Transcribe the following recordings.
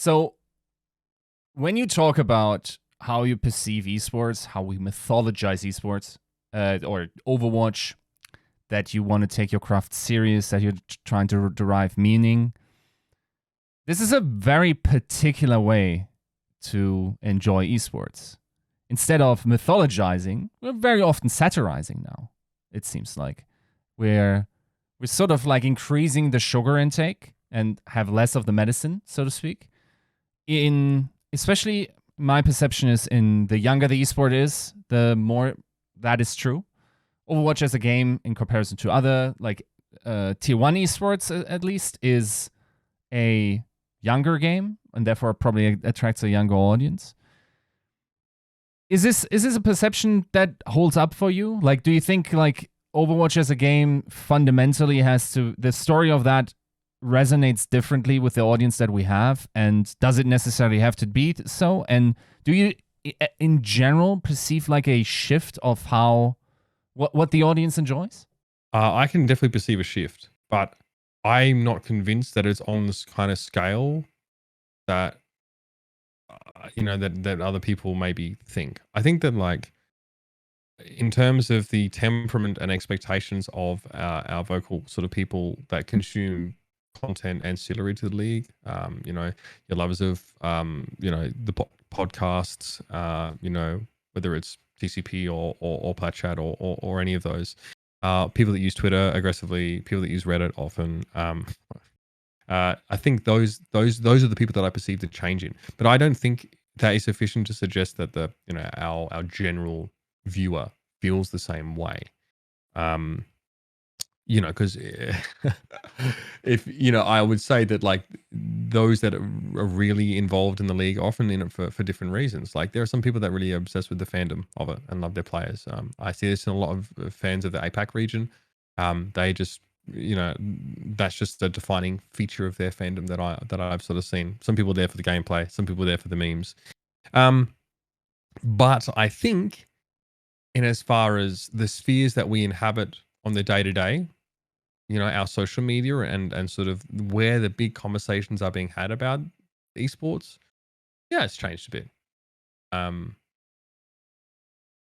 So when you talk about how you perceive esports, how we mythologize esports, or Overwatch, that you want to take your craft serious, that you're trying to derive meaning, this is a very particular way to enjoy esports. Instead of mythologizing, we're very often satirizing now, it seems like. We're sort of like increasing the sugar intake and have less of the medicine, so to speak. Especially my perception is in the younger the esport is, the more that is true. Overwatch as a game in comparison to other like tier 1 esports at least is a younger game and therefore probably attracts a younger audience. Is this a perception that holds up for you? Like, do you think like Overwatch as a game fundamentally the story of that resonates differently with the audience that we have, and does it necessarily have to be so? And do you in general perceive like a shift of what the audience enjoys? I can definitely perceive a shift, but I'm not convinced that it's on this kind of scale that that other people maybe think. I think that like in terms of the temperament and expectations of our vocal sort of people that consume content ancillary to the league, your lovers of the podcasts, whether it's TCP or Plat Chat or any of those, people that use Twitter aggressively, people that use Reddit often. I think those are the people that I perceive the change in, but I don't think that is sufficient to suggest that our general viewer feels the same way. Because if I would say that like those that are really involved in the league are often in it for different reasons. Like there are some people that really are obsessed with the fandom of it and love their players. I see this in a lot of fans of the APAC region. They just that's just a defining feature of their fandom that I've sort of seen. Some people are there for the gameplay, some people are there for the memes. But I think in as far as the spheres that we inhabit on the day-to-day, our social media and sort of where the big conversations are being had about esports, yeah, it's changed a bit.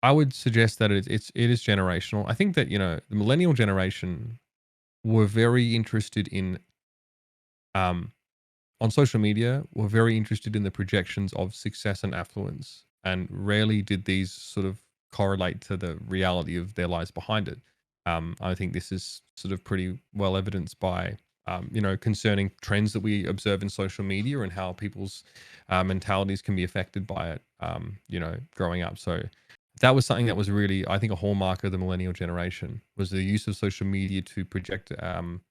I would suggest that it is generational. I think that the millennial generation were very interested in on social media, were very interested in the projections of success and affluence, and rarely did these sort of correlate to the reality of their lives behind it. I think this is sort of pretty well evidenced by concerning trends that we observe in social media and how people's mentalities can be affected by it growing up. So that was something that was really, I think, a hallmark of the millennial generation, was the use of social media to project an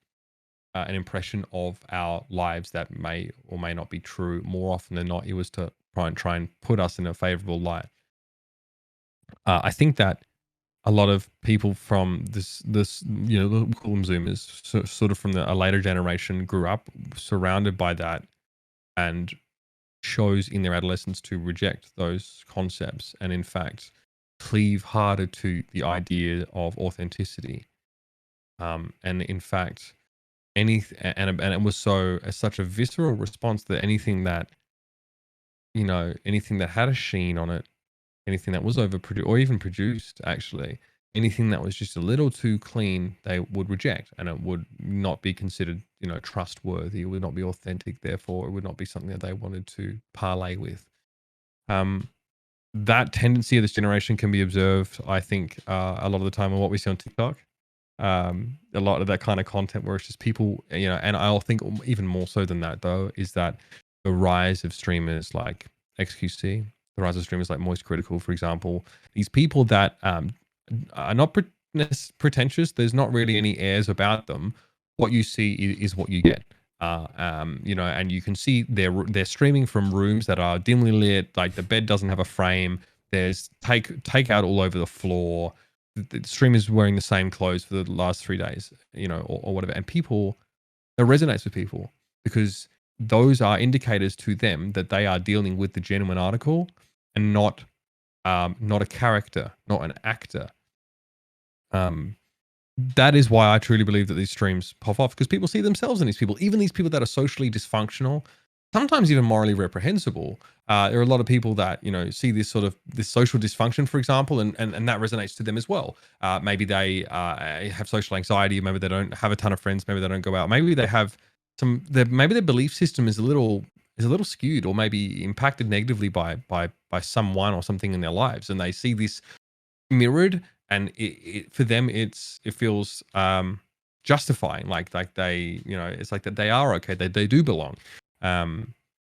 impression of our lives that may or may not be true. More often than not, it was to try and put us in a favorable light. I think that a lot of people from this we'll call them Zoomers, sort of from a later generation, grew up surrounded by that and chose in their adolescence to reject those concepts and in fact cleave harder to the idea of authenticity. And in fact, and it was such a visceral response that anything that had a sheen on it, anything that was overproduced or even produced, actually, anything that was just a little too clean, they would reject, and it would not be considered trustworthy. It would not be authentic. Therefore, it would not be something that they wanted to parlay with. That tendency of this generation can be observed, I think, a lot of the time on what we see on TikTok. A lot of that kind of content where it's just people, and I'll think even more so than that, though, is that the rise of streamers like XQC, the rise of streamers like Moist Critical, for example, these people that are not pretentious. There's not really any airs about them. What you see is what you get. And you can see they're streaming from rooms that are dimly lit, like the bed doesn't have a frame. There's takeout all over the floor. The streamer's wearing the same clothes for the last 3 days, or whatever. And that resonates with people because those are indicators to them that they are dealing with the genuine article and not a character, not an actor. That is why I truly believe that these streams pop off, because people see themselves in these people, even these people that are socially dysfunctional, sometimes even morally reprehensible. There are a lot of people that, you know, see this sort of this social dysfunction, for example, and that resonates to them as well. Maybe they have social anxiety. Maybe they don't have a ton of friends. Maybe they don't go out. Maybe they have maybe their belief system is a little skewed, or maybe impacted negatively by someone or something in their lives, and they see this mirrored, and for them it feels justifying, like they, you know, it's like that they are okay, they do belong.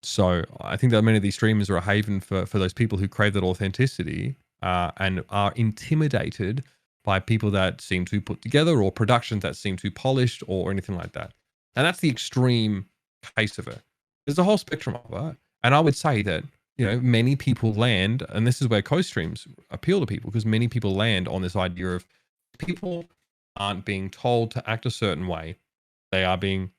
So I think that many of these streamers are a haven for those people who crave that authenticity, and are intimidated by people that seem too put together, or productions that seem too polished, or anything like that. And that's the extreme case of it. There's a whole spectrum of it, and I would say that, you know, many people land, and this is where co-streams appeal to people, because many people land on this idea of people aren't being told to act a certain way. They are being,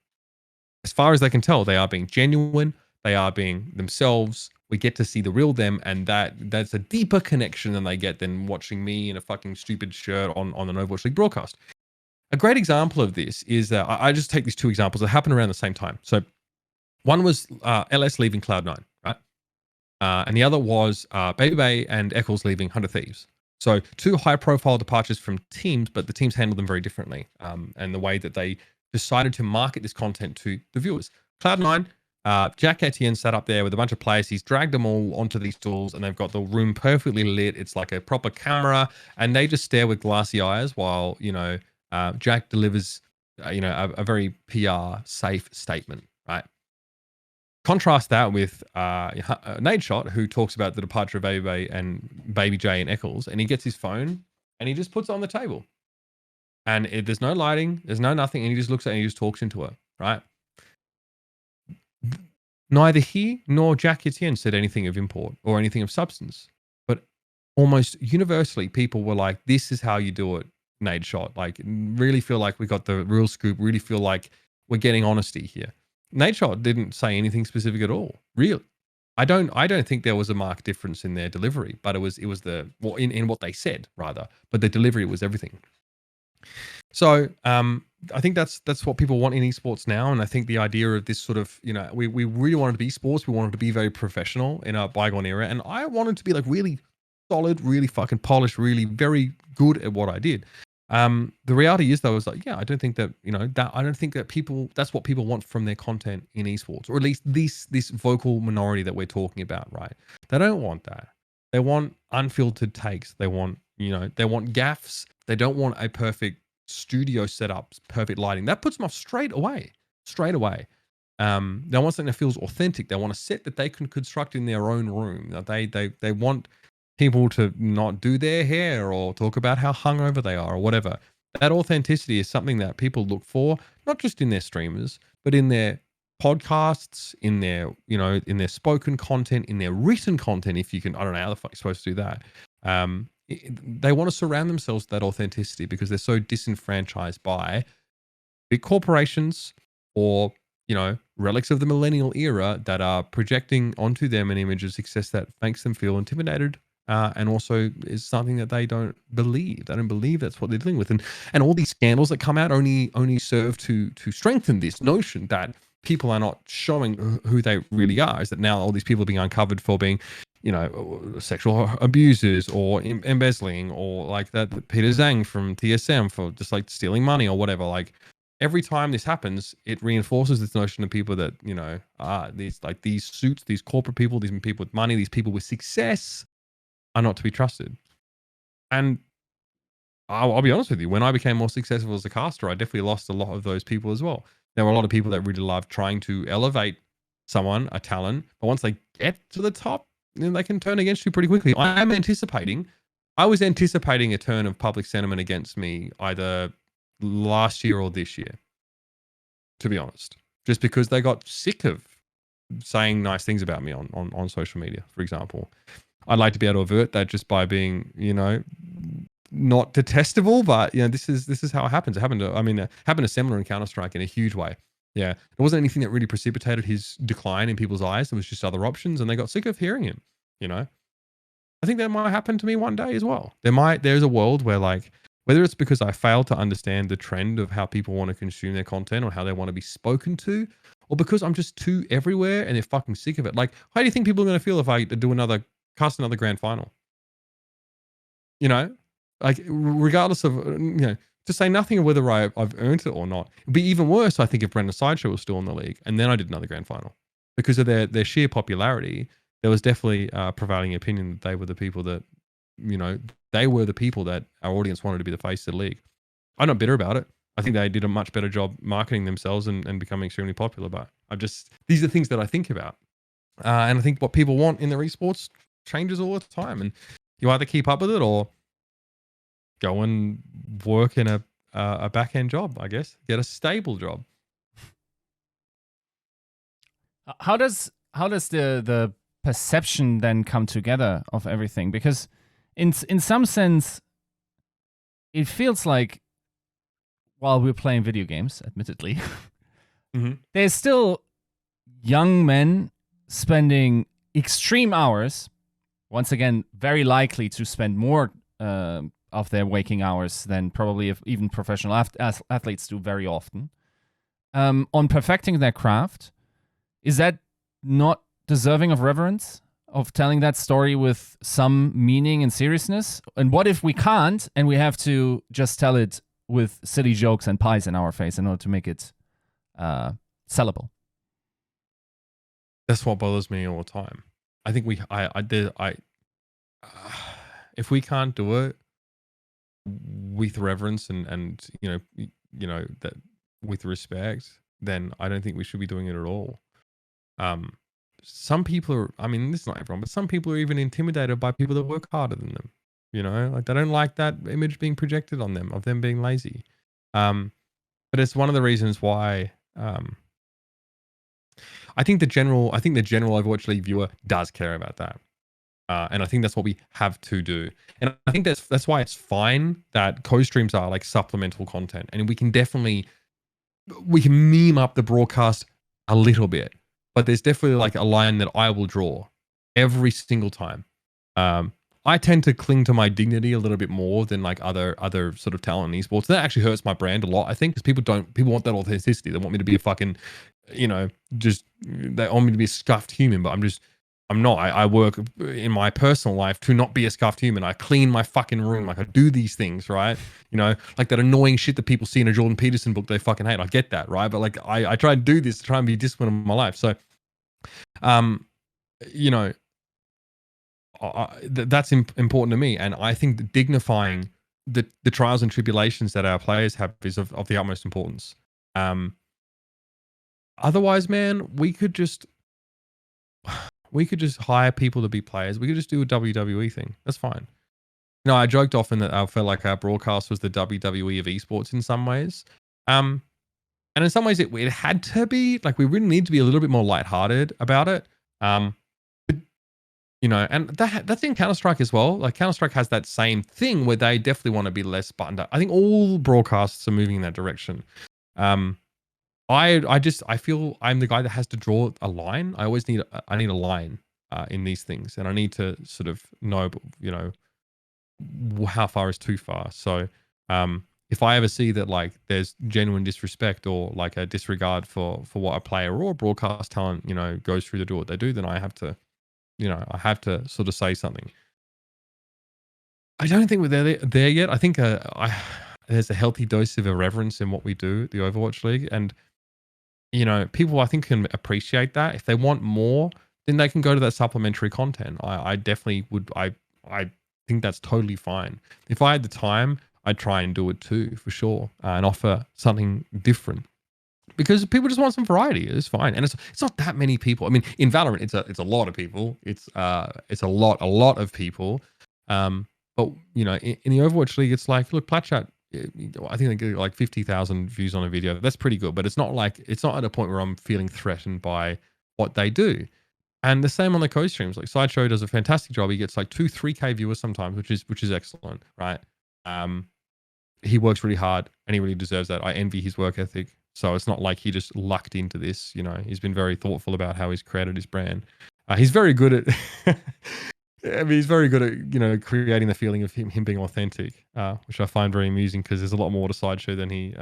as far as they can tell, they are being genuine. They are being themselves. We get to see the real them, and that's a deeper connection than they get than watching me in a fucking stupid shirt on an Overwatch League broadcast. A great example of this is that I just take these two examples that happened around the same time. So one was LS leaving Cloud9, right? And the other was Baby Bay and Eccles leaving 100 Thieves. So two high-profile departures from teams, but the teams handled them very differently. And the way that they decided to market this content to the viewers. Cloud9, Jack Etienne sat up there with a bunch of players. He's dragged them all onto these stools, and they've got the room perfectly lit. It's like a proper camera, and they just stare with glassy eyes while, you know, Jack delivers, you know, a very PR safe statement, right? Contrast that with Nade Shot, who talks about the departure of Baby Bay and Baby J and Eccles, and he gets his phone and he just puts it on the table. And there's no lighting, there's no nothing, and he just looks at it and he just talks into it, right? Neither he nor Jack Etienne said anything of import or anything of substance. But almost universally, people were like, this is how you do it, Nade Shot. Like, really feel like we got the real scoop, really feel like we're getting honesty here. Nade Shot didn't say anything specific at all, really. I don't think there was a marked difference in their delivery, but it was the, well, in what they said rather, but the delivery was everything. So I think that's what people want in esports now, and I think the idea of this sort of, you know, we really wanted to be esports, we wanted to be very professional in our bygone era, and I wanted to be like really solid, really fucking polished, really very good at what I did. The reality is though, is like, yeah, I don't think that, you know, that I don't think that people, that's what people want from their content in esports, or at least this vocal minority that we're talking about, right? They don't want that. They want unfiltered takes. They want, you know, they want gaffs. They don't want a perfect studio setup, perfect lighting. That puts them off straight away. Straight away. They want something that feels authentic. They want a set that they can construct in their own room. They want people to not do their hair or talk about how hungover they are or whatever. That authenticity is something that people look for, not just in their streamers, but in their podcasts, in their, you know, in their spoken content, in their written content. If you can, I don't know how the fuck you're supposed to do that. They want to surround themselves with that authenticity because they're so disenfranchised by big corporations or, you know, relics of the millennial era that are projecting onto them an image of success that makes them feel intimidated, and also is something that they don't believe. They don't believe that's what they're dealing with, and all these scandals that come out only serve to strengthen this notion that people are not showing who they really are. Is that now all these people are being uncovered for being, you know, sexual abusers or embezzling, or like that Peter Zhang from TSM for just like stealing money or whatever. Like every time this happens, it reinforces this notion of people that, you know, these suits, these corporate people, these people with money, these people with success are not to be trusted. And I'll be honest with you, when I became more successful as a caster, I definitely lost a lot of those people as well. There were a lot of people that really loved trying to elevate someone, a talent, but once they get to the top, then they can turn against you pretty quickly. I was anticipating a turn of public sentiment against me either last year or this year, to be honest, just because they got sick of saying nice things about me on social media, for example. I'd like to be able to avert that just by being, you know, not detestable, but you know, this is how it happens. It happened to Similar in Counter-Strike in a huge way. Yeah, there wasn't anything that really precipitated his decline in people's eyes. There was just other options, and they got sick of hearing him. You know, I think that might happen to me one day as well. There's a world where like whether it's because I fail to understand the trend of how people want to consume their content or how they want to be spoken to, or because I'm just too everywhere and they're fucking sick of it. Like, how do you think people are going to feel if I do cast another grand final? You know, like regardless of, to say nothing of whether I've earned it or not. It'd be even worse, I think, if Brendan Sideshow was still in the league and then I did another grand final. Because of their sheer popularity, there was definitely prevailing opinion that they were the people that, they were the people that our audience wanted to be the face of the league. I'm not bitter about it. I think they did a much better job marketing themselves and becoming extremely popular. But these are things that I think about. And I think what people want in their esports changes all the time. And you either keep up with it or go and work in a back end job, I guess. Get a stable job. How does the perception then come together of everything? Because in some sense, it feels like while we're playing video games, admittedly, there's still young men spending extreme hours. Once again, very likely to spend more of their waking hours than probably even professional athletes do very often on perfecting their craft. Is that not deserving of reverence, of telling that story with some meaning and seriousness? And what if we can't and we have to just tell it with silly jokes and pies in our face in order to make it sellable? That's what bothers me all the time. I think if we can't do it with reverence and that with respect, then I don't think we should be doing it at all. Some people are, I mean, this is not everyone, but some people are even intimidated by people that work harder than them. Like they don't like that image being projected on them of them being lazy. But it's one of the reasons why I think the general Overwatch League viewer does care about that. And I think that's what we have to do. And I think that's why it's fine that co-streams are like supplemental content. And we can meme up the broadcast a little bit. But there's definitely like a line that I will draw every single time. I tend to cling to my dignity a little bit more than like other sort of talent in esports. That actually hurts my brand a lot, I think, because people want that authenticity. They want me to be a fucking, they want me to be a scuffed human, but I'm not. I work in my personal life to not be a scuffed human. I clean my fucking room. Like I do these things, right? Like that annoying shit that people see in a Jordan Peterson book they fucking hate. I get that, right? But like I try to do this to try and be disciplined in my life. So, that's important to me. And I think that dignifying the trials and tribulations that our players have is of the utmost importance. Otherwise, man, we could just hire people to be players. We could just do a WWE thing. That's fine. I joked often that I felt like our broadcast was the WWE of esports in some ways. And in some ways it had to be. Like we really need to be a little bit more lighthearted about it. And that's in Counter-Strike as well. Like Counter-Strike has that same thing where they definitely want to be less buttoned up. I think all broadcasts are moving in that direction. I feel I'm the guy that has to draw a line. I need a line in these things, and I need to sort of know, how far is too far. So if I ever see that like there's genuine disrespect or like a disregard for what a player or a broadcast talent, goes through to do what they do, then I have to sort of say something. I don't think we're there yet. I think there's a healthy dose of irreverence in what we do at the Overwatch League, and people I think can appreciate that. If they want more, then they can go to that supplementary content. I definitely would. I think that's totally fine. If I had the time, I'd try and do it too, for sure, and offer something different. Because people just want some variety. It's fine, and it's not that many people. I mean, in Valorant, it's a lot of people. It's a lot of people. But in the Overwatch League, it's like, look, Platchat. I think they get like 50,000 views on a video. That's pretty good, but it's not at a point where I'm feeling threatened by what they do. And the same on the co-streams. Like Sideshow does a fantastic job. He gets like 2-3K viewers sometimes, which is excellent, right? He works really hard and he really deserves that. I envy his work ethic. So it's not like he just lucked into this. He's been very thoughtful about how he's created his brand. He's very good at I mean, he's very good at creating the feeling of him being authentic, which I find very amusing because there's a lot more to Sideshow than he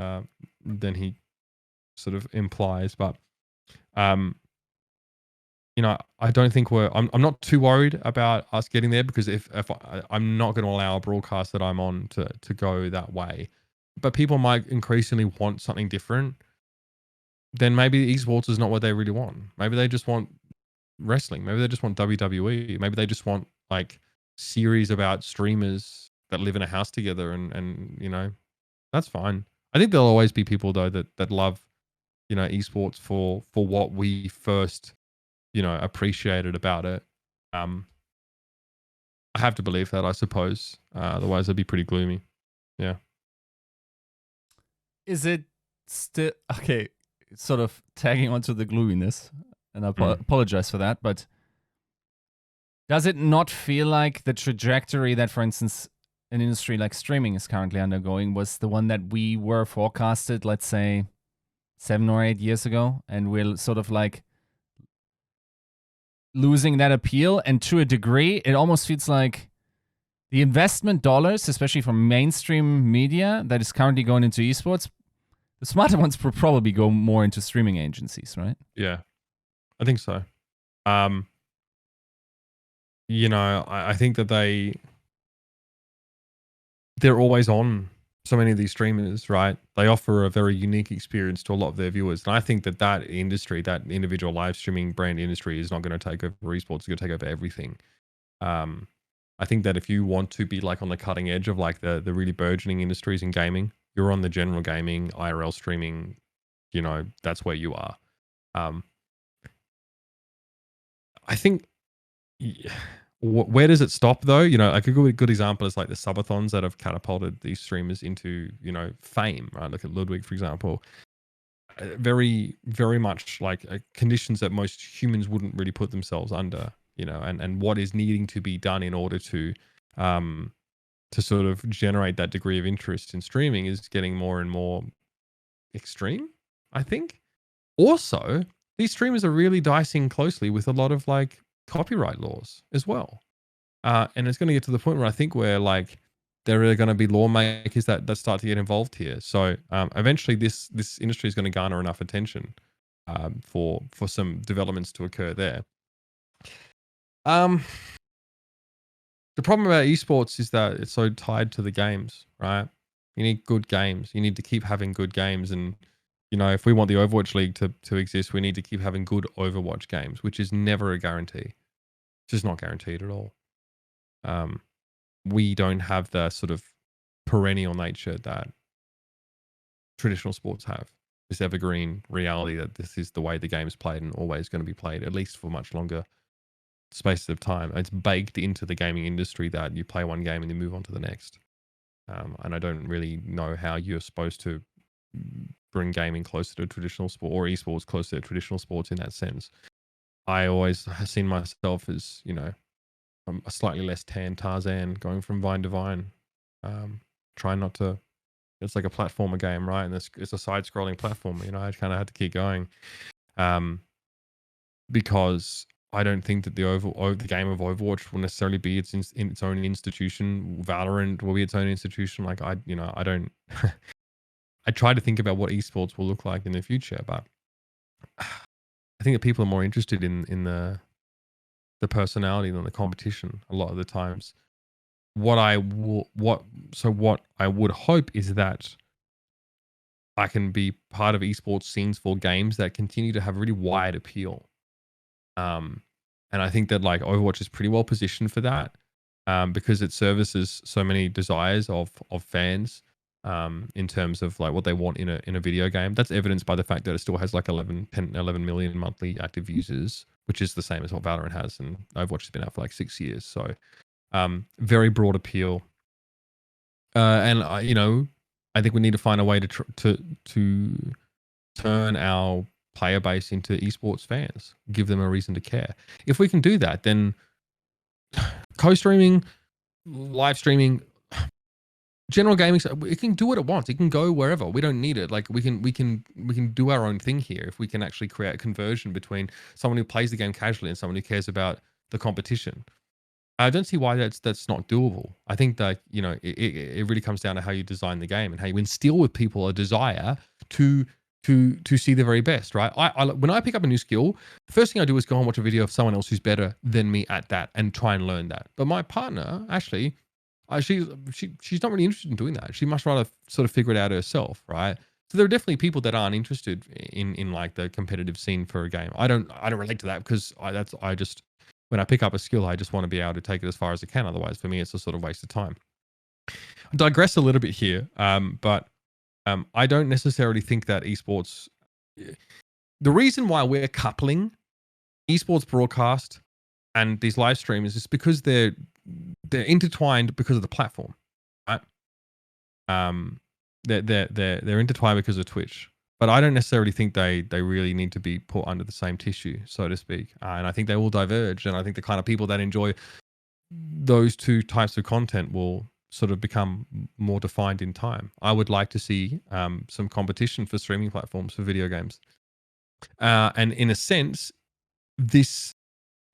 sort of implies. But I don't think I'm not too worried about us getting there, because if I'm not going to allow a broadcast that I'm on to go that way. But people might increasingly want something different. Then maybe esports is not what they really want. Maybe they just want wrestling. Maybe they just want WWE. Maybe they just want like series about streamers that live in a house together, and that's fine. I think there'll always be people though that love esports for what we first appreciated about it. I have to believe that, I suppose. Otherwise, it'd be pretty gloomy. Yeah. Is it still okay? Sort of tagging onto the gloominess, and I apologize for that, but does it not feel like the trajectory that, for instance, an industry like streaming is currently undergoing was the one that we were forecasted, let's say, 7 or 8 years ago, and we're sort of like losing that appeal? And to a degree, it almost feels like the investment dollars, especially from mainstream media that is currently going into esports, the smarter ones will probably go more into streaming agencies, right? Yeah, I think so. I think that they're always on. So many of these streamers, right? They offer a very unique experience to a lot of their viewers. And I think that industry, that individual live streaming brand industry, is not going to take over esports. It's going to take over everything. I think that if you want to be like on the cutting edge of like the really burgeoning industries in gaming, you're on the general gaming, IRL streaming, that's where you are. I think, where does it stop though? Like a good example is like the subathons that have catapulted these streamers into, fame, right? Look at Ludwig, for example. Very, very much like conditions that most humans wouldn't really put themselves under, and what is needing to be done in order to sort of generate that degree of interest in streaming is getting more and more extreme, I think. Also, these streamers are really dicing closely with a lot of like copyright laws as well. And it's going to get to the point where I think where like there are going to be lawmakers that start to get involved here. So eventually this industry is going to garner enough attention for some developments to occur there. The problem about esports is that it's so tied to the games, right? You need good games. You need to keep having good games. And, if we want the Overwatch League to exist, we need to keep having good Overwatch games, which is never a guarantee. It's just not guaranteed at all. We don't have the sort of perennial nature that traditional sports have. This evergreen reality that this is the way the game is played and always going to be played, at least for much longer spaces of time. It's baked into the gaming industry that you play one game and you move on to the next. And I don't really know how you're supposed to bring gaming closer to traditional sport, or esports closer to traditional sports in that sense. I always have seen myself as, a slightly less tan Tarzan going from vine to vine. Trying not to. It's like a platformer game, right? And it's a side-scrolling platform. I kind of had to keep going, because I don't think that the game of Overwatch will necessarily be its own institution. Valorant will be its own institution. Like I don't. I try to think about what esports will look like in the future, but I think that people are more interested in the personality than the competition a lot of the times. What I would hope is that I can be part of esports scenes for games that continue to have really wide appeal. And I think that like Overwatch is pretty well positioned for that, because it services so many desires of fans, in terms of like what they want in a video game. That's evidenced by the fact that it still has like 11 million monthly active users, which is the same as what Valorant has, and Overwatch has been out for like 6 years. So very broad appeal. And I think we need to find a way to turn our player base into esports fans, give them a reason to care. If we can do that, then co-streaming, live streaming, general gaming, it can do what it wants. It can go wherever. We don't need it. Like we can do our own thing here if we can actually create a conversion between someone who plays the game casually and someone who cares about the competition. I don't see why that's not doable. I think that, you know, it really comes down to how you design the game and how you instill with people a desire to see the very best, right? When I pick up a new skill, the first thing I do is go and watch a video of someone else who's better than me at that and try and learn that. But my partner, Ashley, she's not really interested in doing that. She much rather sort of figure it out herself, right? So there are definitely people that aren't interested in like the competitive scene for a game. I don't relate to that because I just when I pick up a skill, I just want to be able to take it as far as I can. Otherwise, for me, it's a sort of waste of time. I digress a little bit here, but I don't necessarily think that esports. The reason why we're coupling esports broadcast and these live streams is because they're intertwined because of the platform, right? They're intertwined because of Twitch. But I don't necessarily think they really need to be put under the same tissue, so to speak. And I think they will diverge. And I think the kind of people that enjoy those two types of content will sort of become more defined in time. I would like to see some competition for streaming platforms for video games. And in a sense, the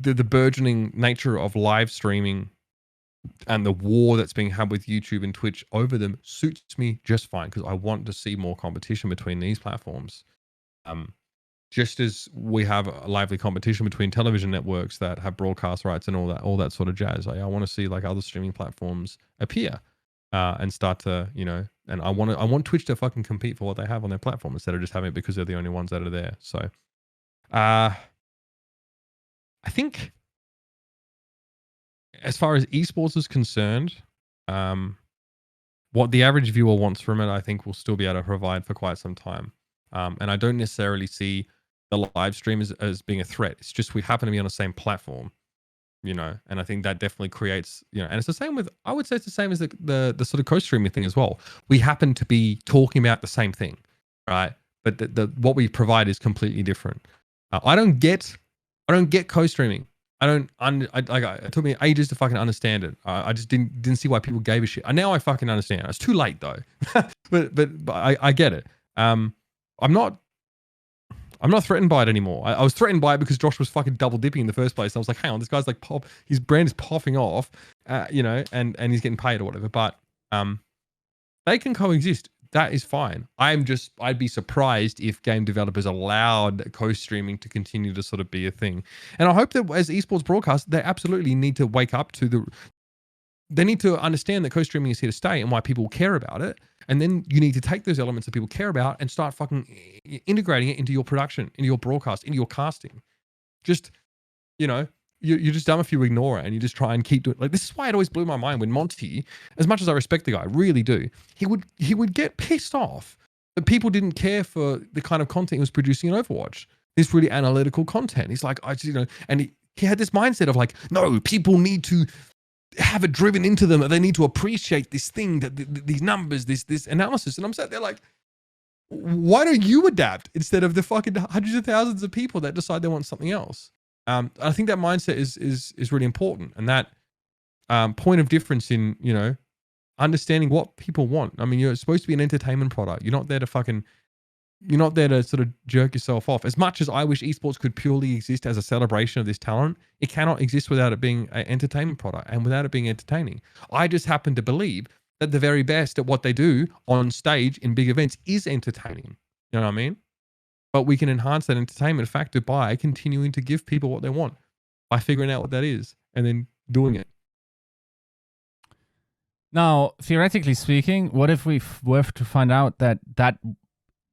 burgeoning nature of live streaming and the war that's being had with YouTube and Twitch over them suits me just fine because I want to see more competition between these platforms. Just as we have a lively competition between television networks that have broadcast rights and all that sort of jazz. I want to see like other streaming platforms appear and start to, you know, and I want Twitch to fucking compete for what they have on their platform instead of just having it because they're the only ones that are there. So I think as far as esports is concerned, what the average viewer wants from it, I think we'll still be able to provide for quite some time. And I don't necessarily see the live stream as being a threat. It's just we happen to be on the same platform, you know, and I think that definitely creates, you know, and it's the same with, I would say it's the same as the sort of co-streaming thing as well. We happen to be talking about the same thing, right? But the what we provide is completely different. I don't get co-streaming. It took me ages to fucking understand it. I just didn't see why people gave a shit. Now I fucking understand. It's too late though. but I get it. I'm not threatened by it anymore. I was threatened by it because Josh was fucking double dipping in the first place. I was like, hang on, this guy's like his brand is popping off, you know, and he's getting paid or whatever. But they can coexist. That is fine. I'd be surprised if game developers allowed co-streaming to continue to sort of be a thing. And I hope that as esports broadcast, they absolutely need to wake up to they need to understand that co-streaming is here to stay and why people care about it. And then you need to take those elements that people care about and start fucking integrating it into your production, into your broadcast, into your casting. Just, you know, you're just dumb if you ignore it and you just try and keep doing. Like, this is why it always blew my mind when Monty, as much as I respect the guy, really do, he would get pissed off that people didn't care for the kind of content he was producing in Overwatch. This really analytical content. He's like, and he had this mindset of like, no, people need to have it driven into them that they need to appreciate this thing, that these numbers, this analysis. And I'm sat there like, why don't you adapt instead of the fucking hundreds of thousands of people that decide they want something else? I think that mindset is really important, and that point of difference in, you know, understanding what people want. I mean, you're supposed to be an entertainment product. You're not there to sort of jerk yourself off. As much as I wish esports could purely exist as a celebration of this talent, it cannot exist without it being an entertainment product and without it being entertaining. I just happen to believe that the very best at what they do on stage in big events is entertaining. You know what I mean? But we can enhance that entertainment factor by continuing to give people what they want, by figuring out what that is and then doing it. Now, theoretically speaking, what if we were to find out that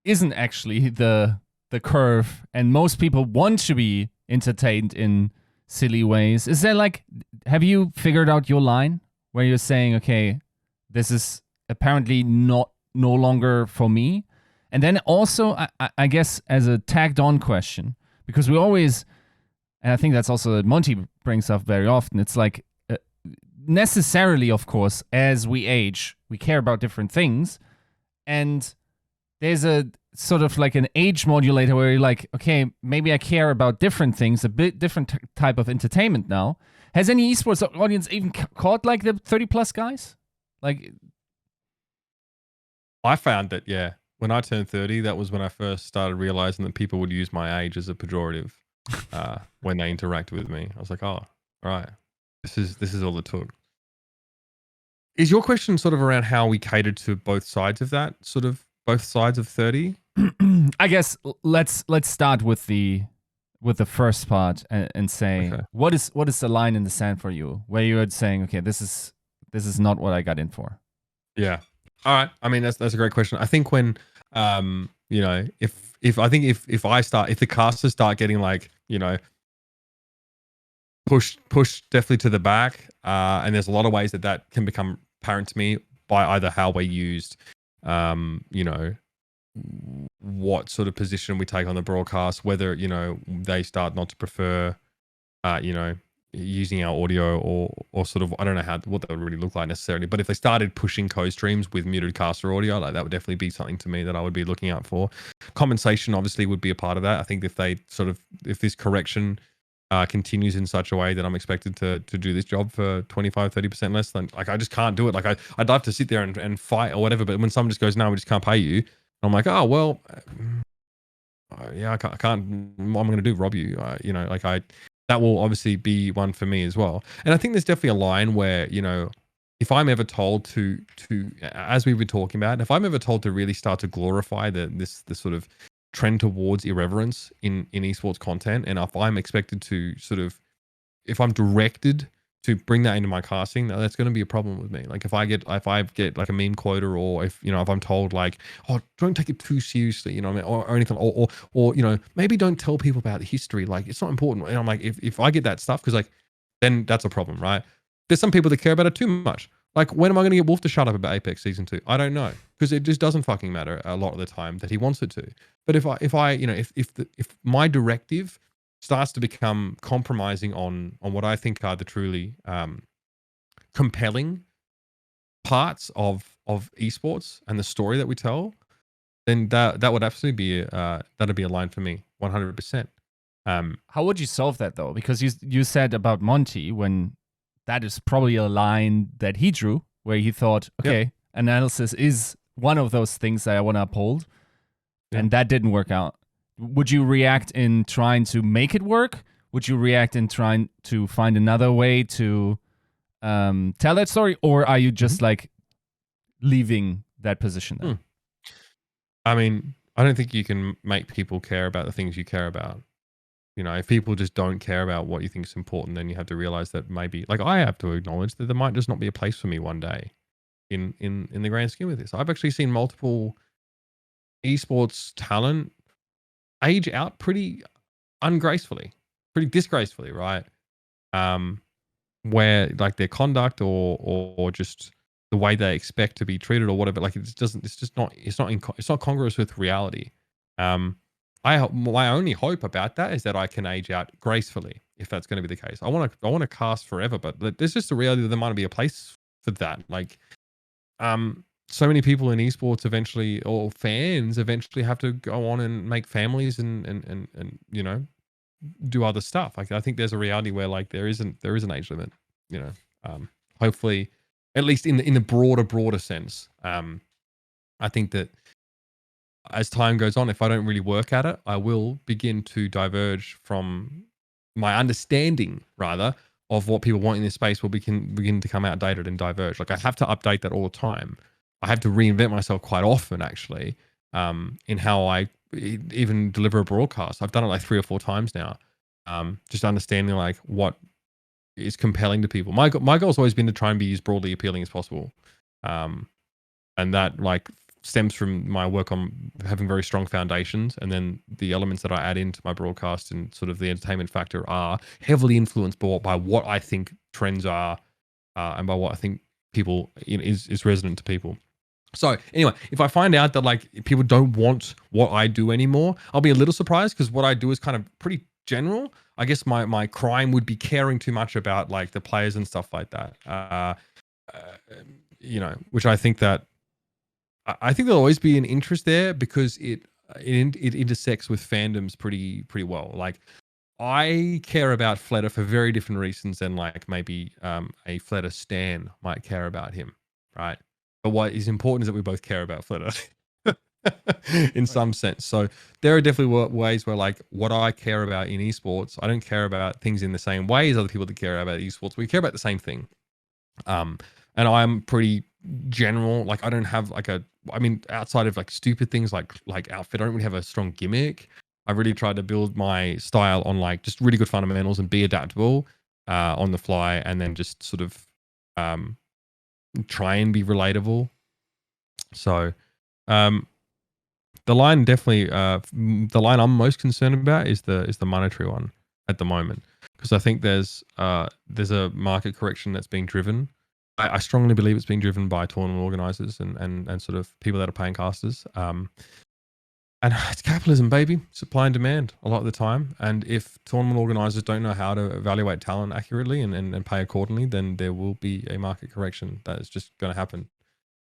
isn't actually the curve and most people want to be entertained in silly ways? Is there like, have you figured out your line where you're saying, okay, this is apparently no longer for me? And then also, I guess, as a tagged on question, because we always, and I think that's also that Monty brings up very often, it's like, necessarily, of course, as we age, we care about different things. And there's a sort of like an age modulator where you're like, okay, maybe I care about different things, a bit different type of entertainment now. Has any esports audience even caught like the 30 plus guys? Like, I found that, yeah. When I turned 30, that was when I first started realizing that people would use my age as a pejorative when they interact with me. I was like, oh, all right. This is all it took. Is your question sort of around how we catered to both sides of that, sort of both sides of 30? I guess let's start with the first part and say Okay. what is the line in the sand for you where you're saying, okay, this is not what I got in for. Yeah. All right. I mean, that's a great question. I think when, you know, if I think if the casters start getting like, you know, pushed definitely to the back, and there's a lot of ways that can become apparent to me by either how we're used, you know, what sort of position we take on the broadcast, whether, you know, they start not to prefer, you know, using our audio or sort of, I don't know what that would really look like necessarily, but if they started pushing co-streams with muted caster audio, like that would definitely be something to me that I would be looking out for. Compensation obviously would be a part of that. I think if this correction continues in such a way that I'm expected to do this job for 25-30% less, then like I just can't do it. Like I'd love to sit there and fight or whatever, but when someone just goes, no, we just can't pay you, I'm like, oh well, yeah, I can't. What I'm going to do, rob you? You know, like that will obviously be one for me as well. And I think there's definitely a line where, you know, if I'm ever told to as we've been talking about, if I'm ever told to really start to glorify this sort of trend towards irreverence in esports content, and if I'm expected to sort of, if I'm directed to bring that into my casting, that's going to be a problem with me. Like if I get like a meme quota, or if, you know, if I'm told like, oh, don't take it too seriously, you know what I mean, or anything, or you know, maybe don't tell people about the history, like it's not important. And I'm like, if I get that stuff, because like, then that's a problem, right? There's some people that care about it too much. Like, when am I going to get Wolf to shut up about Apex Season 2? I don't know, because it just doesn't fucking matter a lot of the time that he wants it to. But if I you know, if my directive starts to become compromising on what I think are the truly compelling parts of esports and the story that we tell, then that would absolutely be that'd be a line for me, 100%. How would you solve that though? Because you said about Monty, when that is probably a line that he drew where he thought, Yep. okay, analysis is one of those things that I want to uphold, Yeah. and that didn't work out. Would you react in trying to make it work? Would you react in trying to find another way to tell that story, or are you just like leaving that position there? I mean, I don't think you can make people care about the things you care about. You know, if people just don't care about what you think is important, then you have to realize that maybe, like, I have to acknowledge that there might just not be a place for me one day in the grand scheme of this. I've actually seen multiple esports talent age out pretty ungracefully, pretty disgracefully, right? Where like their conduct or just the way they expect to be treated or whatever, like it's not congruous with reality. My only hope about that is that I can age out gracefully, if that's going to be the case. I want to cast forever, but there's just a reality that there might be a place for that. Like, so many people in esports eventually, or fans eventually, have to go on and make families and you know, do other stuff. Like, I think there's a reality where like there is an age limit, you know. Hopefully, at least in the broader sense. I think that as time goes on, if I don't really work at it, I will begin to diverge from my understanding, rather, of what people want in this space will begin to come outdated and diverge. Like, I have to update that all the time. I have to reinvent myself quite often, actually, in how I even deliver a broadcast. I've done it like 3 or 4 times now. Just understanding like what is compelling to people. My goal's always been to try and be as broadly appealing as possible. And that like stems from my work on having very strong foundations, and then the elements that I add into my broadcast and sort of the entertainment factor are heavily influenced by what I think trends are, and by what I think people, you know, is resonant to people. So anyway, if I find out that like people don't want what I do anymore, I'll be a little surprised, because what I do is kind of pretty general. I guess my crime would be caring too much about like the players and stuff like that. You know, which I think there'll always be an interest there, because it intersects with fandoms pretty well. Like, I care about Fleta for very different reasons than like maybe a Fleta stan might care about him, right? But what is important is that we both care about Fleta. in some sense. So there are definitely ways where like what I care about in esports, I don't care about things in the same way as other people that care about esports. We care about the same thing. And I'm pretty general. Like I don't have like I mean, outside of like stupid things like outfit, I don't really have a strong gimmick. I really tried to build my style on like just really good fundamentals and be adaptable on the fly, and then just sort of try and be relatable. So the line definitely the line I'm most concerned about is the monetary one at the moment, because I think there's a market correction that's being driven. I strongly believe it's being driven by tournament organizers and sort of people that are paying casters. And it's capitalism, baby. Supply and demand a lot of the time. And if tournament organizers don't know how to evaluate talent accurately and pay accordingly, then there will be a market correction that is just going to happen.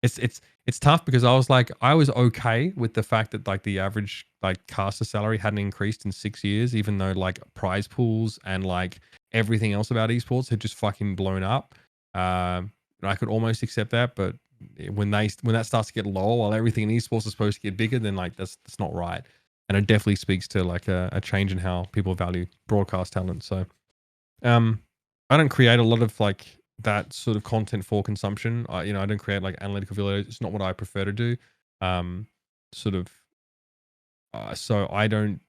It's tough because I was okay with the fact that like the average like caster salary hadn't increased in 6 years, even though like prize pools and like everything else about esports had just fucking blown up. I could almost accept that, but when that starts to get lower while everything in esports is supposed to get bigger, then like that's not right. And it definitely speaks to like a change in how people value broadcast talent. So I don't create a lot of like that sort of content for consumption. I don't create like analytical videos. It's not what I prefer to do. Sort of so I don't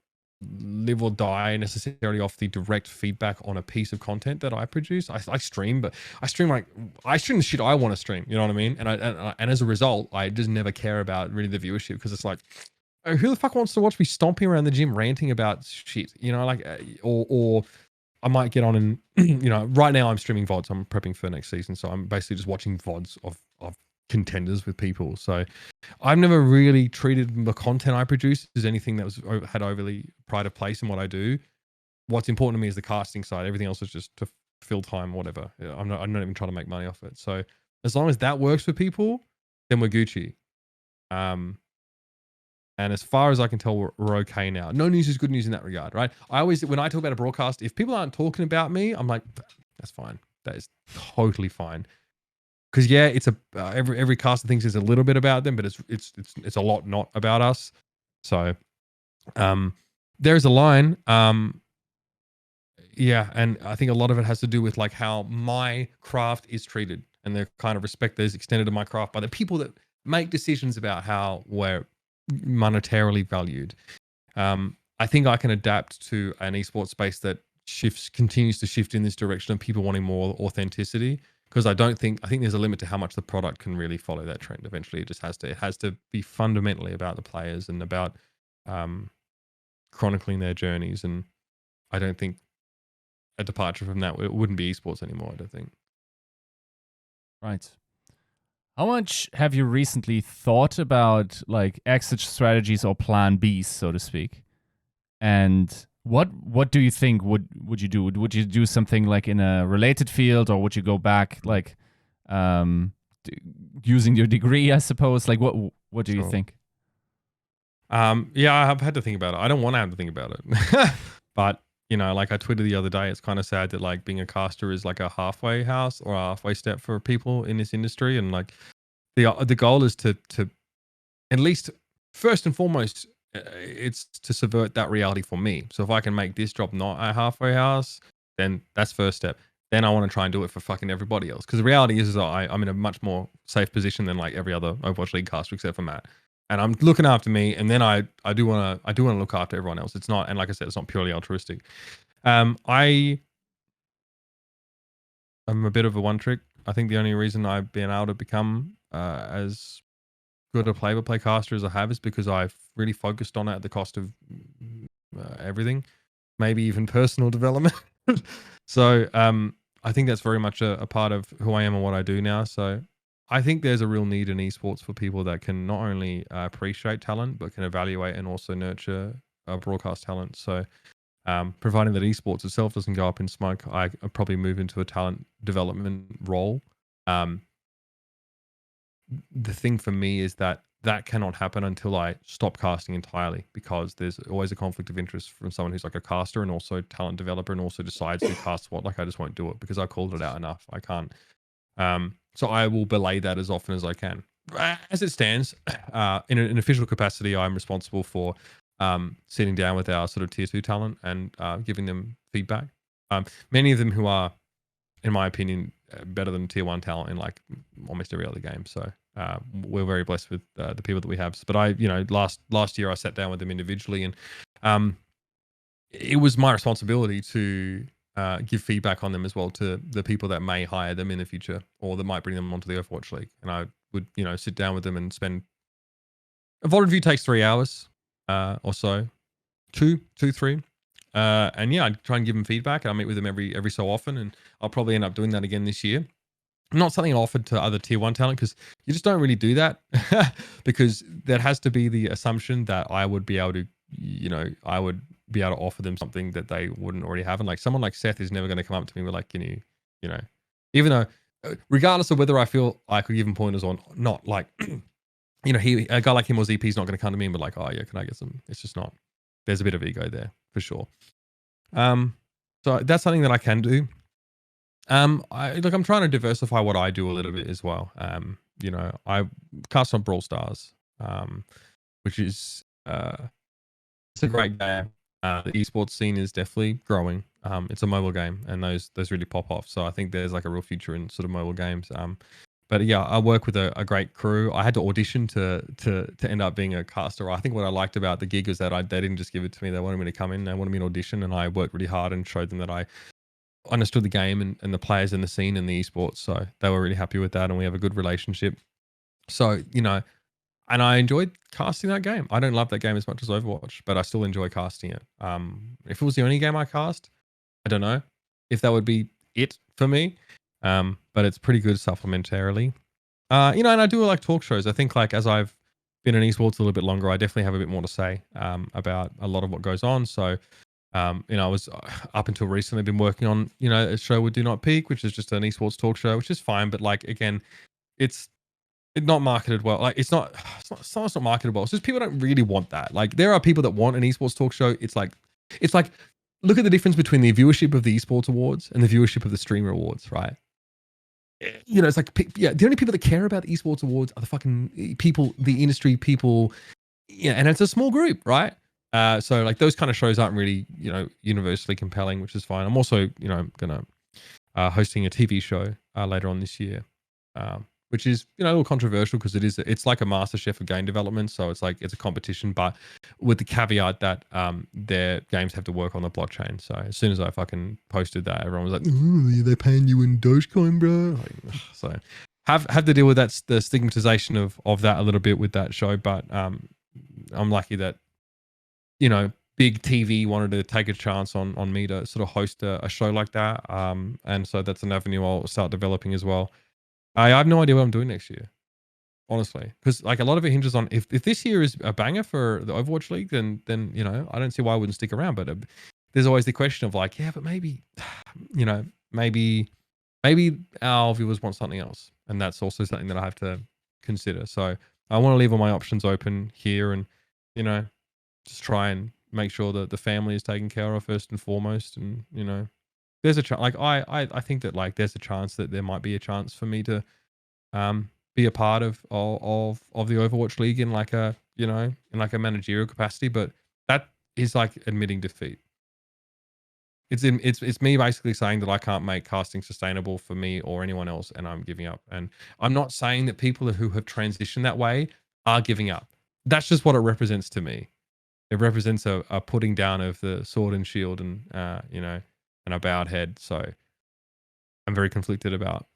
live or die necessarily off the direct feedback on a piece of content that I produce. I stream, but I stream the shit I want to stream. You know what I mean? And as a result, I just never care about really the viewership, because it's like, who the fuck wants to watch me stomping around the gym ranting about shit? Like or I might get on and right now I'm streaming VODs. I'm prepping for next season, so I'm basically just watching VODs of contenders with people. So I've never really treated the content I produce as anything that had overly pride of place in what I do. What's important to me is the casting side. Everything else is just to fill time, whatever. I'm not even trying to make money off it. So as long as that works for people, then we're Gucci. And as far as I can tell, we're okay now. No news is good news in that regard, right? When I talk about a broadcast, if people aren't talking about me, I'm like, that's fine. That is totally fine. Because yeah, it's every caster thinks it's a little bit about them, but it's a lot not about us. So, there's a line. Yeah, and I think a lot of it has to do with like how my craft is treated, and the kind of respect that is extended to my craft by the people that make decisions about how we're monetarily valued. I think I can adapt to an esports space that continues to shift in this direction of people wanting more authenticity, because I think there's a limit to how much the product can really follow that trend. Eventually it has to be fundamentally about the players and about chronicling their journeys. And I don't think a departure from that, it wouldn't be esports anymore, I don't think. Right. How much have you recently thought about like exit strategies or plan Bs, so to speak? And what do you think would you do? Would you do something like in a related field, or would you go back like using your degree, I suppose? Like what do you think? Yeah, I've had to think about it. I don't want to have to think about it. But like I tweeted the other day, it's kind of sad that like being a caster is like a halfway house or a halfway step for people in this industry. And like the goal is to at least first and foremost, it's to subvert that reality for me. So if I can make this job not a halfway house, then that's first step. Then I want to try and do it for fucking everybody else. Because the reality is that I'm in a much more safe position than like every other Overwatch League caster except for Matt. And I'm looking after me, and then I do want to look after everyone else. It's not, and like I said, it's not purely altruistic. I'm a bit of a one trick. I think the only reason I've been able to become as good a play-by-play caster as I have is because I've really focused on it at the cost of everything, maybe even personal development. So I think that's very much a part of who I am and what I do now. So I think there's a real need in esports for people that can not only appreciate talent, but can evaluate and also nurture broadcast talent. So providing that esports itself doesn't go up in smoke, I probably move into a talent development role. The thing for me is that cannot happen until I stop casting entirely, because there's always a conflict of interest from someone who's like a caster and also talent developer and also decides who casts what. Like I just won't do it because I called it out enough. I can't. So I will belay that as often as I can. as it stands, in an official capacity, I'm responsible for sitting down with our sort of tier 2 talent and giving them feedback. Many of them who are, in my opinion, better than tier 1 talent in like almost every other game. So we're very blessed with the people that we have. But last year I sat down with them individually, and it was my responsibility to give feedback on them as well to the people that may hire them in the future or that might bring them onto the Overwatch League. And I would, sit down with them and spend. A VOD review takes 3 hours or so, two, 3. And yeah, I'd try and give them feedback. I meet with them every so often, and I'll probably end up doing that again this year. Not something I offered to other tier 1 talent because you just don't really do that because there has to be the assumption that I would be able to, I would be able to offer them something that they wouldn't already have. And like someone like Seth is never going to come up to me with like, even though regardless of whether I feel I could give him pointers or not, like, a guy like him or ZP is not going to come to me and be like, oh yeah, can I get some? It's just not. There's a bit of ego there for sure. So that's something that I can do. I'm trying to diversify what I do a little bit as well. I cast on Brawl Stars, which is it's a great game. The esports scene is definitely growing. It's a mobile game, and those really pop off. So I think there's like a real future in sort of mobile games. But yeah, I work with a great crew. I had to audition to end up being a caster. I think what I liked about the gig was that they didn't just give it to me. They wanted me to come in. They wanted me to audition, and I worked really hard and showed them that I understood the game and the players and the scene and the esports. So they were really happy with that, and we have a good relationship. So, and I enjoyed casting that game. I don't love that game as much as Overwatch, but I still enjoy casting it. If it was the only game I cast, I don't know if that would be it for me. But it's pretty good supplementarily. And I do like talk shows. I think like as I've been in esports a little bit longer, I definitely have a bit more to say about a lot of what goes on. So I was up until recently been working on, a show with Do Not Peak, which is just an esports talk show, which is fine. But like, again, it's not marketed well. Like it's not marketed well. It's just people don't really want that. Like there are people that want an esports talk show. It's like, look at the difference between the viewership of the esports awards and the viewership of the streamer awards, right? It's like, yeah, the only people that care about the esports awards are the fucking people, the industry people. Yeah. And it's a small group, right? So like those kind of shows aren't really, universally compelling, which is fine. I'm also, gonna hosting a TV show later on this year, which is a little controversial because it's like a MasterChef of game development. So it's like it's a competition, but with the caveat that their games have to work on the blockchain. So as soon as I fucking posted that, everyone was like, "Ooh, they're paying you in Dogecoin, bro." Like, so have to deal with that, the stigmatization of that a little bit with that show. But I'm lucky that big TV wanted to take a chance on me to sort of host a show like that. And so that's an avenue I'll start developing as well. I have no idea what I'm doing next year, honestly, because like a lot of it hinges on if this year is a banger for the Overwatch League, then I don't see why I wouldn't stick around. But there's always the question of like, yeah, but maybe, maybe our viewers want something else, and that's also something that I have to consider. So I want to leave all my options open here, and just try and make sure that the family is taken care of first and foremost. And there's a chance. Like I think that like there's a chance that there might be a chance for me to be a part of the Overwatch League in like a in like a managerial capacity, but that is like admitting defeat. It's me basically saying that I can't make casting sustainable for me or anyone else, and I'm giving up. And I'm not saying that people who have transitioned that way are giving up. That's just what it represents to me. It represents a putting down of the sword and shield, and and a bowed head. So I'm very conflicted about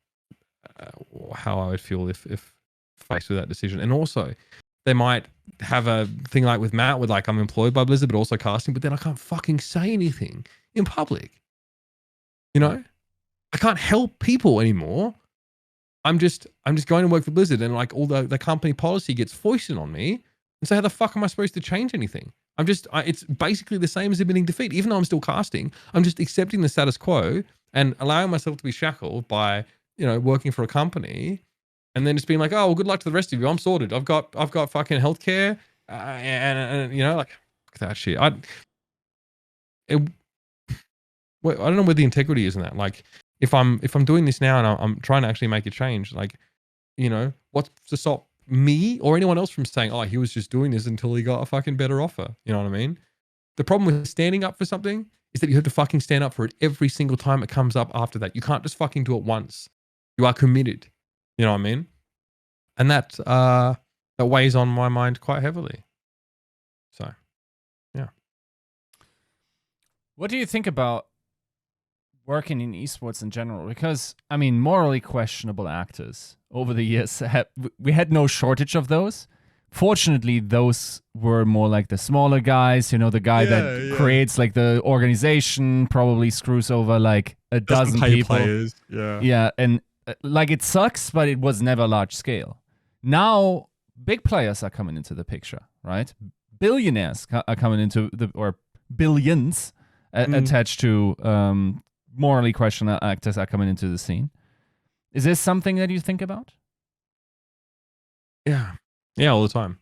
how I would feel if faced with that decision. And also, they might have a thing like with Matt, with like I'm employed by Blizzard, but also casting. But then I can't fucking say anything in public. I can't help people anymore. I'm just going to work for Blizzard, and like all the company policy gets foisted on me. And so how the fuck am I supposed to change anything? It's basically the same as admitting defeat. Even though I'm still casting, I'm just accepting the status quo and allowing myself to be shackled by, working for a company, and then just being like, oh, well, good luck to the rest of you. I'm sorted. I've got fucking healthcare, and like that shit. I don't know where the integrity is in that. Like, if I'm doing this now and I'm trying to actually make a change, like, what's to stop me or anyone else from saying, oh, he was just doing this until he got a fucking better offer. You know what I mean? The problem with standing up for something is that you have to fucking stand up for it every single time it comes up after that. You can't just fucking do it once. You are committed. You know what I mean? And that weighs on my mind quite heavily. So, yeah. What do you think about working in esports in general? Because, I mean, morally questionable actors over the years, we had no shortage of those. Fortunately, those were more like the smaller guys, you know, the guy that creates like the organization, probably screws over like a dozen people. Players. Yeah, and like it sucks, but it was never large scale. Now, big players are coming into the picture, right? Billionaires are coming into or billions attached to morally questionable actors are coming into the scene. Is this something that you think about? Yeah. Yeah, all the time.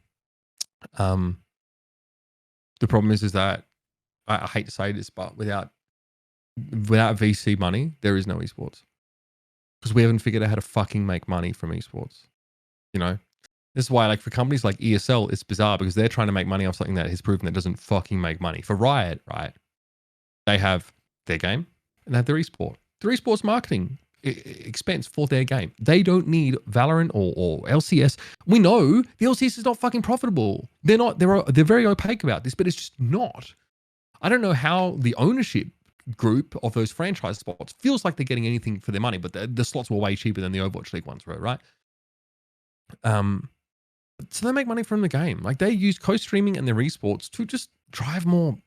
The problem is that I hate to say this, but without VC money, there is no esports. Because we haven't figured out how to fucking make money from esports. You know? This is why, like, for companies like ESL, it's bizarre because they're trying to make money off something that has proven that doesn't fucking make money. For Riot, right? They have their game and they have their esport. Their esports marketing expense for their game. They don't need Valorant or LCS. We know the LCS is not fucking profitable. They're very opaque about this, but it's just not. I don't know how the ownership group of those franchise spots feels like they're getting anything for their money, but the slots were way cheaper than the Overwatch League ones were, right? So they make money from the game. Like they use co-streaming and their esports to just drive more,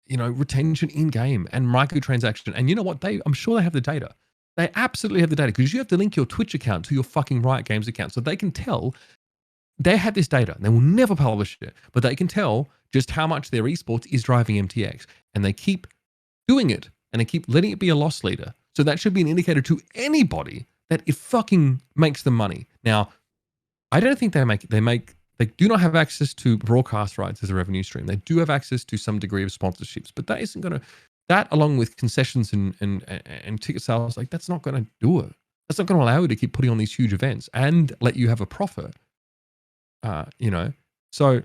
you know, retention in game and microtransaction. And you know what? I'm sure they have the data. They absolutely have the data because you have to link your Twitch account to your fucking Riot Games account. So they can tell, they have this data. They will never publish it, but they can tell just how much their esports is driving MTX. And they keep doing it and they keep letting it be a loss leader. So that should be an indicator to anybody that it fucking makes them money. Now, I don't think they do not have access to broadcast rights as a revenue stream. They do have access to some degree of sponsorships, but that isn't going to, that along with concessions and ticket sales, like that's not going to do it. That's not going to allow you to keep putting on these huge events and let you have a profit. You know, so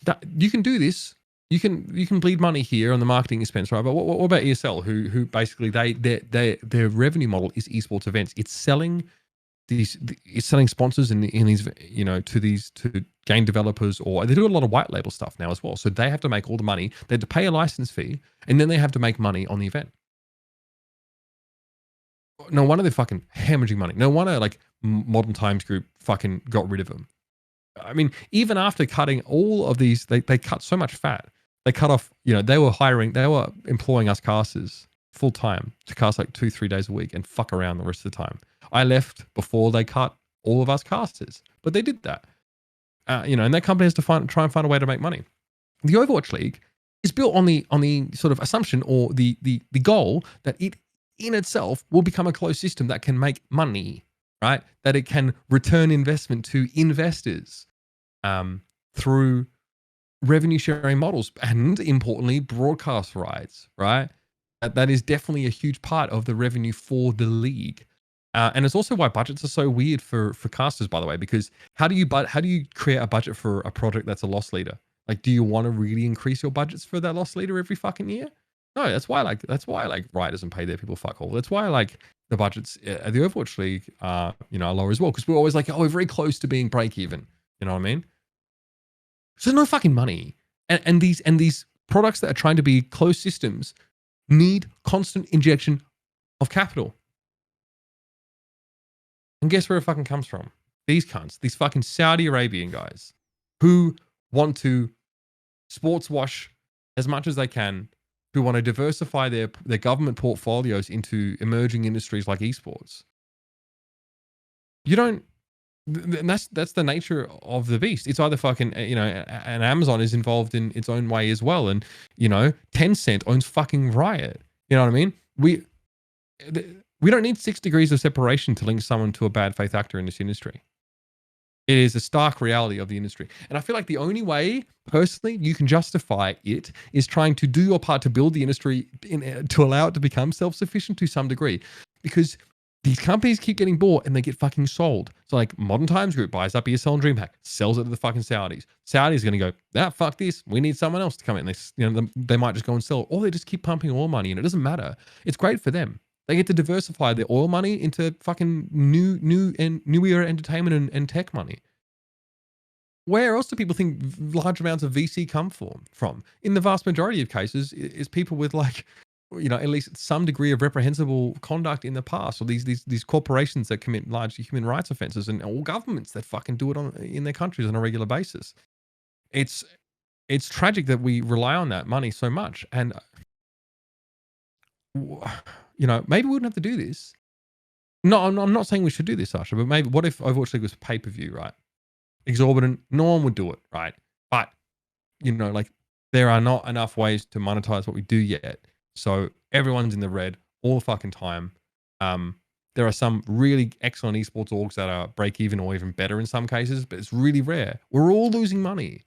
that you can do this. You can bleed money here on the marketing expense, right? But what about ESL, who basically their revenue model is esports events. It's selling sponsors in these, you know, to game developers, or they do a lot of white label stuff now as well. So they have to make all the money. They have to pay a license fee, and then they have to make money on the event. No wonder they're fucking hemorrhaging money. No wonder like Modern Times Group fucking got rid of them. I mean, even after cutting all of these, they cut so much fat. They cut off, you know, they were employing us casters full time to cast like 2-3 days a week and fuck around the rest of the time. I left before they cut all of us casters, but they did that. You know, and that company has to try and find a way to make money. The Overwatch League is built on the sort of assumption or the goal that it in itself will become a closed system that can make money, right? That it can return investment to investors through revenue sharing models and, importantly, broadcast rights, right? That is definitely a huge part of the revenue for the league. And it's also why budgets are so weird for casters, by the way, because how do you create a budget for a project that's a loss leader? Like, do you want to really increase your budgets for that loss leader every fucking year? No, that's why Riot doesn't pay their people fuck all. That's why like the budgets at the Overwatch League are, you know, are lower as well, because we're always like, oh, we're very close to being break even. You know what I mean? So no fucking money, and these products that are trying to be closed systems need constant injection of capital. And guess where it fucking comes from? These cunts, these fucking Saudi Arabian guys who want to sports wash as much as they can, who want to diversify their government portfolios into emerging industries like esports. You don't, and that's the nature of the beast. It's either fucking, you know, and Amazon is involved in its own way as well. And, you know, Tencent owns fucking Riot. You know what I mean? We don't need 6 degrees of separation to link someone to a bad faith actor in this industry. It is a stark reality of the industry. And I feel like the only way, personally, you can justify it is trying to do your part to build the industry to allow it to become self-sufficient to some degree. Because these companies keep getting bought and they get fucking sold. So like Modern Times Group buys up ESL and DreamHack, sells it to the fucking Saudis. Saudis are going to go, fuck this. We need someone else to come in. They might just go and sell it, or they just keep pumping oil money, and it doesn't matter. It's great for them. They get to diversify their oil money into fucking new era entertainment and tech money. Where else do people think large amounts of VC come from? In the vast majority of cases, is people with like, at least some degree of reprehensible conduct in the past, or these corporations that commit large human rights offenses, and all governments that fucking do it in their countries on a regular basis. It's tragic that we rely on that money so much, and maybe we wouldn't have to do this. No, I'm not saying we should do this, Sasha, but maybe what if Overwatch League was pay-per-view, right? Exorbitant, no one would do it, right? But like there are not enough ways to monetize what we do yet. So everyone's in the red all the fucking time. There are some really excellent esports orgs that are break even or even better in some cases, but it's really rare. We're all losing money.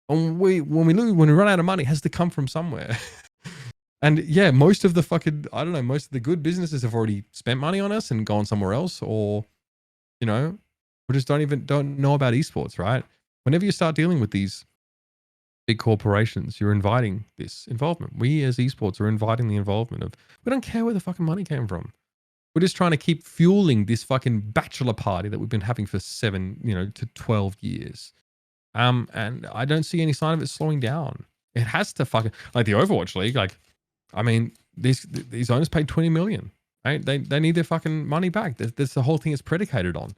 And when we run out of money, it has to come from somewhere. And yeah, most of the most of the good businesses have already spent money on us and gone somewhere else, or we just don't know about esports, right? Whenever you start dealing with these big corporations, you're inviting this involvement. We as esports are inviting the involvement of, we don't care where the fucking money came from. We're just trying to keep fueling this fucking bachelor party that we've been having for 7 to 12 years. And I don't see any sign of it slowing down. It has to fucking, like the Overwatch League, like, I mean, these owners paid 20 million, right? They need their fucking money back. That's the whole thing is predicated on.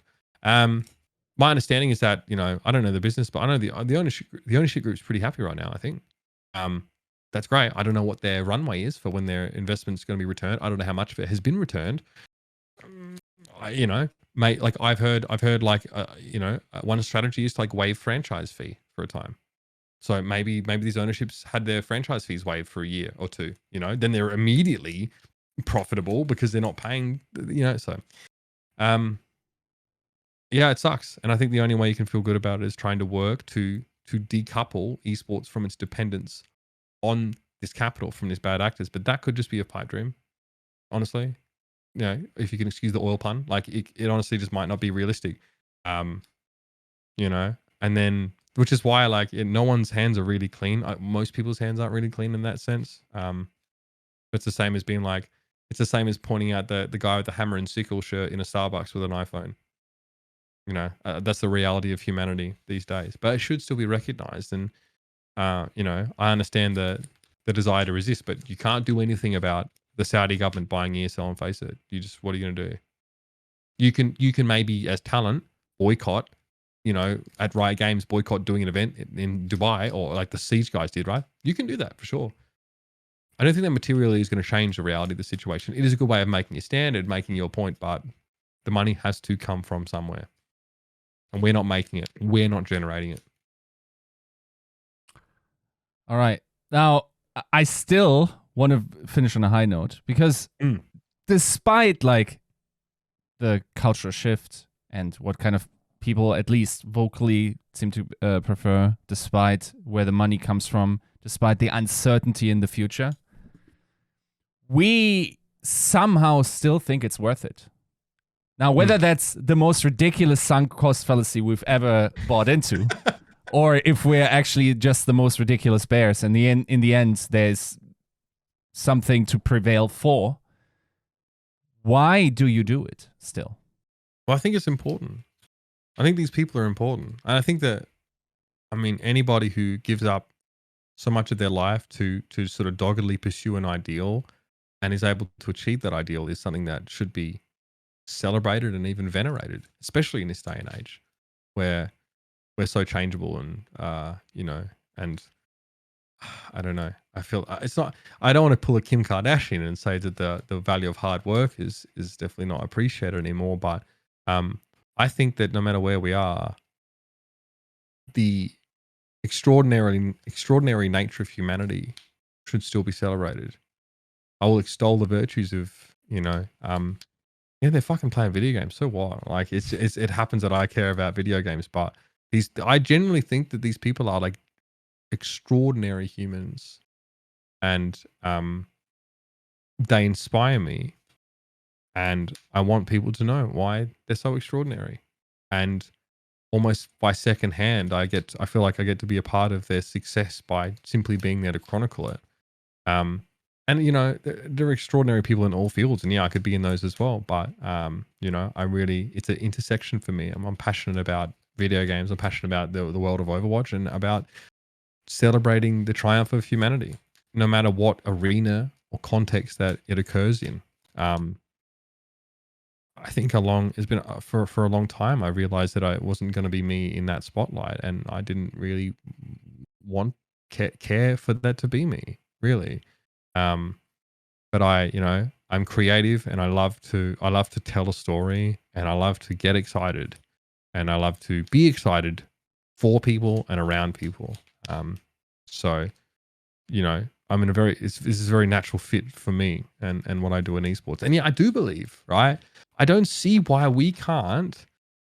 My understanding is that, I don't know the business, but I know the ownership group is pretty happy right now, I think. That's great. I don't know what their runway is for when their investment's going to be returned. I don't know how much of it has been returned. Like I've heard like, one strategy is to like waive franchise fee for a time. So maybe these ownerships had their franchise fees waived for a year or two, then they're immediately profitable because they're not paying, so, yeah, it sucks. And I think the only way you can feel good about it is trying to work to decouple esports from its dependence on this capital from these bad actors. But that could just be a pipe dream, honestly. If you can excuse the oil pun, like it honestly just might not be realistic. And then, which is why like no one's hands are really clean. Most people's hands aren't really clean in that sense. It's the same as being like, it's the same as pointing out the guy with the hammer and sickle shirt in a Starbucks with an iPhone. That's the reality of humanity these days, but it should still be recognized. And I understand the desire to resist, but you can't do anything about the Saudi government buying ESL and face it. What are you going to do? You can maybe as talent boycott, at Riot Games, boycott doing an event in Dubai, or like the Siege guys did, right? You can do that for sure. I don't think that materially is going to change the reality of the situation. It is a good way of making a standard, making your point, but the money has to come from somewhere. And we're not making it. We're not generating it. All right. Now, I still want to finish on a high note, because despite like the cultural shift and what kind of people at least vocally seem to prefer, despite where the money comes from, despite the uncertainty in the future, we somehow still think it's worth it. Now, whether that's the most ridiculous sunk cost fallacy we've ever bought into, or if we're actually just the most ridiculous bears, and in the end, there's something to prevail for. Why do you do it still? Well, I think it's important. I think these people are important. And I think that, anybody who gives up so much of their life to sort of doggedly pursue an ideal and is able to achieve that ideal is something that should be celebrated and even venerated, especially in this day and age where we're so changeable and and I don't know. I feel it's not. I don't want to pull a Kim Kardashian and say that the value of hard work is definitely not appreciated anymore. But I think that no matter where we are, the extraordinary nature of humanity should still be celebrated. I will extol the virtues of they're fucking playing video games. So what? Like it happens that I care about video games, but I genuinely think that these people are like extraordinary humans, and they inspire me. And I want people to know why they're so extraordinary. And almost by second hand, I feel like I get to be a part of their success by simply being there to chronicle it. And you know, there are extraordinary people in all fields, and yeah, I could be in those as well. But you know, it's an intersection for me. I'm passionate about video games. I'm passionate about the world of Overwatch and about celebrating the triumph of humanity, no matter what arena or context that it occurs in. I think it's been for a long time. I realized that I wasn't going to be me in that spotlight, and I didn't really want care for that to be me, really. But I'm creative, and I love to tell a story, and I love to get excited, and I love to be excited for people and around people. So, you know, this is a very natural fit for me and what I do in esports. And yeah, I do believe, right? I don't see why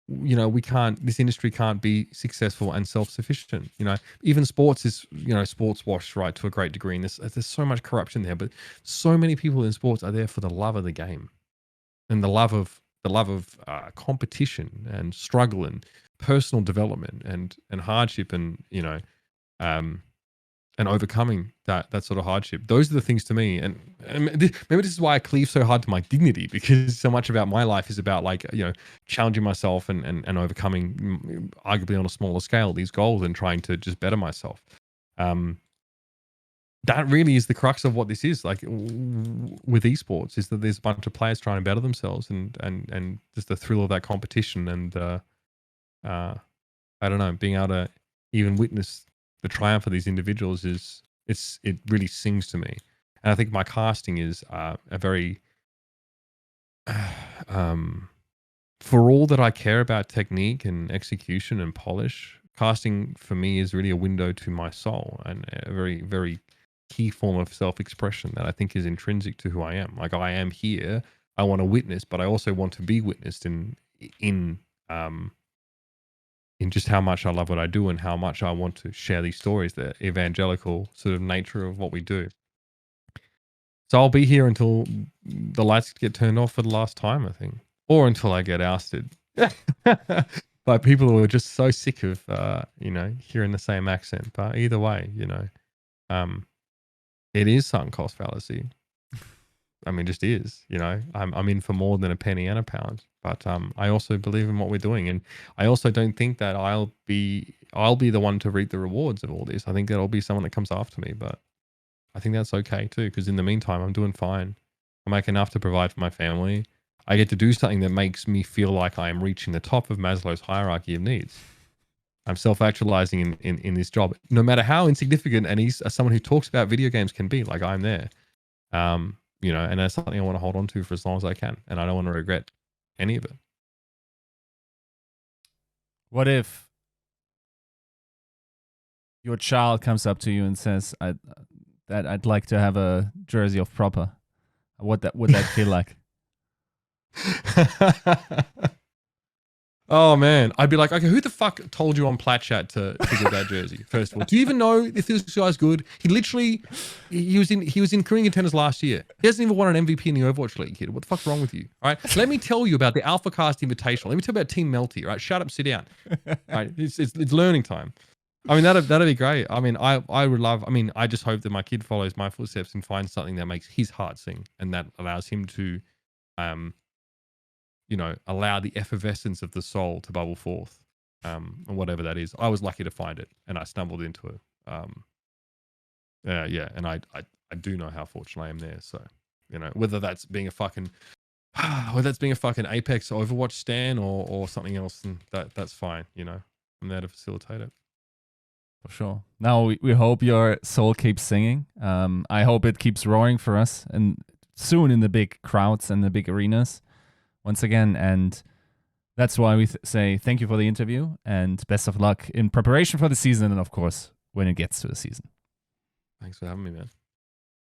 this industry can't be successful and self-sufficient. You know, even sports is, sports washed, right, to a great degree. And there's so much corruption there, but so many people in sports are there for the love of the game and the love of competition and struggle and personal development and hardship and, and overcoming that sort of hardship. Those are the things to me. And maybe this is why I cleave so hard to my dignity, because so much about my life is about challenging myself and overcoming, arguably on a smaller scale, these goals and trying to just better myself. That really is the crux of what this is like with esports, is that there's a bunch of players trying to better themselves and just the thrill of that competition. And I don't know, being able to even witness the triumph of these individuals it really sings to me. And I think my casting is a very for all that I care about technique and execution and polish, casting for me is really a window to my soul and a very, very key form of self-expression that I think is intrinsic to who I am. Like, I am here, I want to witness, but I also want to be witnessed in just how much I love what I do and how much I want to share these stories, the evangelical sort of nature of what we do. So I'll be here until the lights get turned off for the last time, I think, or until I get ousted by people who are just so sick of, hearing the same accent. But either way, it is sunk cost fallacy. I mean, just is, I'm in for more than a penny and a pound. But I also believe in what we're doing, and I also don't think that I'll be the one to reap the rewards of all this. I think that'll be someone that comes after me, but I think that's okay too, because in the meantime, I'm doing fine. I make enough to provide for my family. I get to do something that makes me feel like I am reaching the top of Maslow's hierarchy of needs. I'm self-actualizing in this job, no matter how insignificant and he's someone who talks about video games can be. Like, I'm there, and that's something I want to hold on to for as long as I can, and I don't want to regret any of it. What if your child comes up to you and says, I'd like to have a jersey of Proper"? Would that feel like? Oh man, I'd be like, okay, who the fuck told you on Platchat to get that jersey? First of all, do you even know if this guy's good? He was in Korean contenders last year. He hasn't even won an MVP in the Overwatch League, kid. What the fuck's wrong with you? All right, let me tell you about the Alpha Cast Invitational. Let me tell you about Team Melty. All right, shut up, sit down. All right, it's learning time. I mean, that'd be great. I mean, I would love. I mean, I just hope that my kid follows my footsteps and finds something that makes his heart sing, and that allows him to, allow the effervescence of the soul to bubble forth, and whatever that is. I was lucky to find it, and I stumbled into it. And I do know how fortunate I am there. So, whether that's being a fucking Apex Overwatch stan or something else, and that's fine. I'm there to facilitate it. For sure. Now we hope your soul keeps singing. I hope it keeps roaring for us, and soon in the big crowds and the big arenas once again. And that's why we say thank you for the interview and best of luck in preparation for the season, and of course when it gets to the season. Thanks for having me, man.